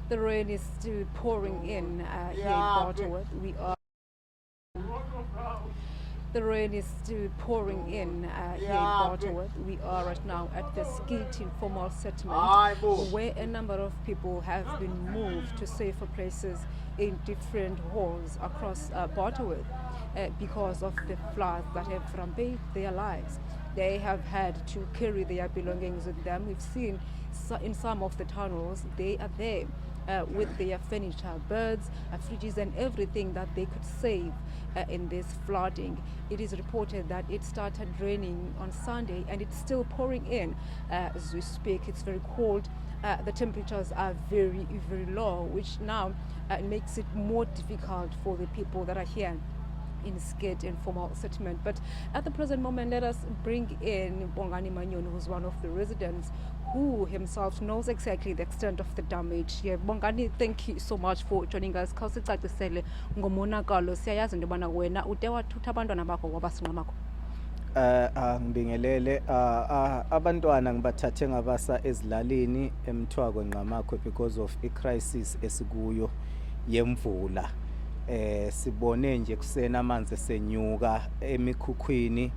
The rain is still pouring in here in Butterworth. The rain is still pouring in here in Butterworth. We are right now at the Skate Informal Settlement, where a number of people have been moved to safer places in different halls across Butterworth because of the floods that have ravaged their lives. They have had to carry their belongings with them. We've seen in some of the tunnels, they are there with their furniture, birds, fridges and everything that they could save in this flooding. It is reported that it started raining on Sunday and it's still pouring in as we speak. It's very cold. The temperatures are very, very low, which now makes it more difficult for the people that are here in Skate Informal Settlement. But at the present moment, let us bring in Bongani Manyoni, who's one of the residents who himself knows exactly the extent of the damage here. Bongani, thank you so much for joining us. Khawusicacisele ngomonakalo. Siyayazi into yobana wena ude wathutha abantwana bakho wabasinqamakho. Ngibingelele abantwana ngibathathe ngabasa ezilalini eMthwako Nqamakwe because of i-crisis esikuyo yemvula. Sibone nje kusena amanzi esenyuka emikhukhwini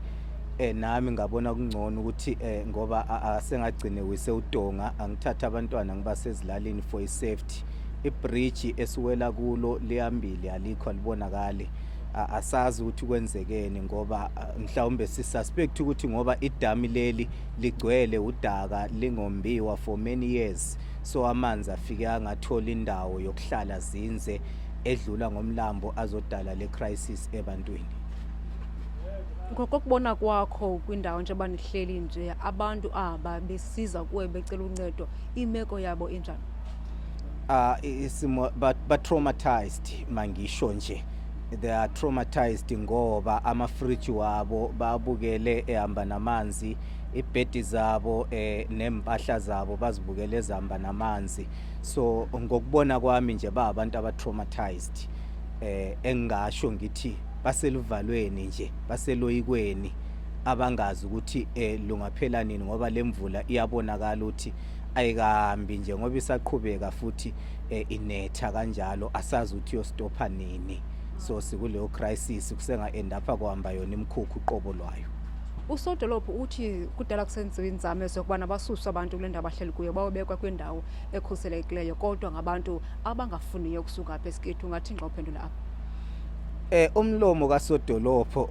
nami ngabona kungcono ukuthi ngoba asengagcine wise uDonga angithatha abantwana ngibasezilalini for i-safety. I-bridge esiwela kulo liyambili alikho libonakala. Asazi ukuthi kwenzekeni ngoba mhlawumbe sisuspect ukuthi ngoba idami leli ligcwele udaka lingombiwa for many years, so amanzi afike angathola indawo yokuhlala zinze edlula ngomlambo azodala le crisis ebantwini. Ngokubona kwakho kwindawo nje banihleli nje abantu aba besiza kuwe becela uncedo, imeko yabo injani? Isimo but traumatized mangisho nje. They are traumatized ngoba ama-fridge wabo babukele ehamba namanzi, ibhedi zabo nempahla zabo bazibukele ezihamba namanzi. So ngokubona kwami nje abantu aba-traumatized engasho ngithi baseluvalweni nje, baseloyikweni abangazi ukuthi lungaphela nini ngoba lemvula iyabonakala ukuthi ayikambi nje ngoba isaqhubeka futhi inetha kanjalo, asazi ukuthi yostopha nini. So sikuleyo crisis kusenga end up kuhamba yona imkhukhu qobo lwayo. Usodolophu uthi kudala kusenziwe inzame zokubana basuswe abantu kule ndawo abahleli kuyo bawubekwa kwindawo ekhuselekileyo, kodwa ngabantu abangafuniyo ukusuka apha eSkate. Ungathi xa uphendula apha? Umlomo kaSodolopho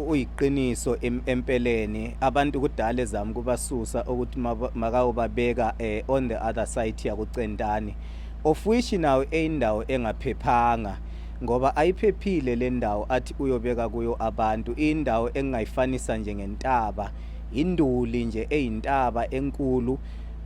uyiqiniso empeleni. Abantu kudala ezami kubasusa ukuthi makawubabeka on the other side yakuCentani, of which now eindawo engaphephanga ngoba ayiphephile le ndawo athi uyobeka kuyo abantu. Indawo engayifanisa nje ngentaba, induli nje eyintaba enkulu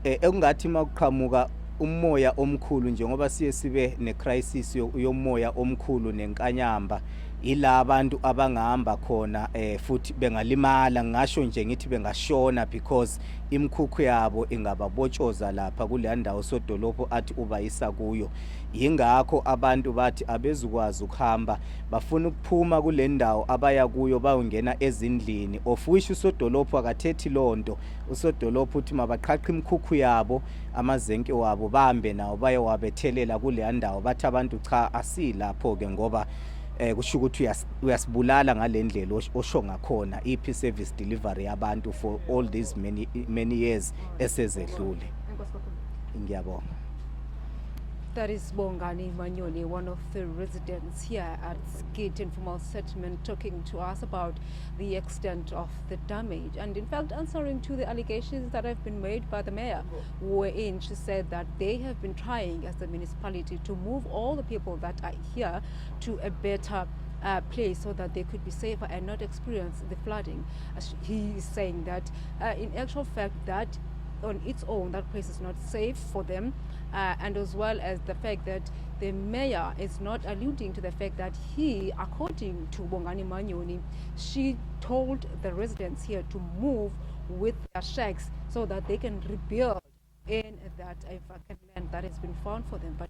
engathi makuqhamuka umoya omkhulu njengoba sibe necrisis yomoya omkhulu nenkanyamba, ila abantu abangahamba khona futhi bengalimala. Ngasho nje ngithi bengashona because imkhukhu yabo ingababotshoza lapha kule ndawo Sodolopho athi ubayisa kuyo. Yingakho abantu bathi abezukwazi ukuhamba, bafuna ukuphuma kule ndawo abaya kuyo bayongena ezindlini, of which uSodolopho akathethi lonto. uSodolopho uthi mabaqhaqha imkhukhu yabo, amazenke wabo bahambe nawo baye wabethelela kule ndawo. Bathi abantu cha asilapho ke ngoba kusho ukuthi uyasibulala ngalendlela osho ngakhona iphi service delivery yabantu for all these many years esezedlule. Ngiyabonga. That is Bongani Manyoni, one of the residents here at Skate Informal Settlement, talking to us about the extent of the damage and in fact answering to the allegations that have been made by the mayor, wherein she said that they have been trying as a municipality to move all the people that are here to a better place so that they could be safer and not experience the flooding. He is saying that in actual fact that on its own that place is not safe for them, and as well as the fact that the mayor is not alluding to the fact that he, according to Bongani Manyoni, she told the residents here to move with their shacks so that they can rebuild in that vacant land that has been found for them. But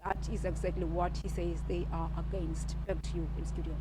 that is exactly what he says they are against. Back to you in studio.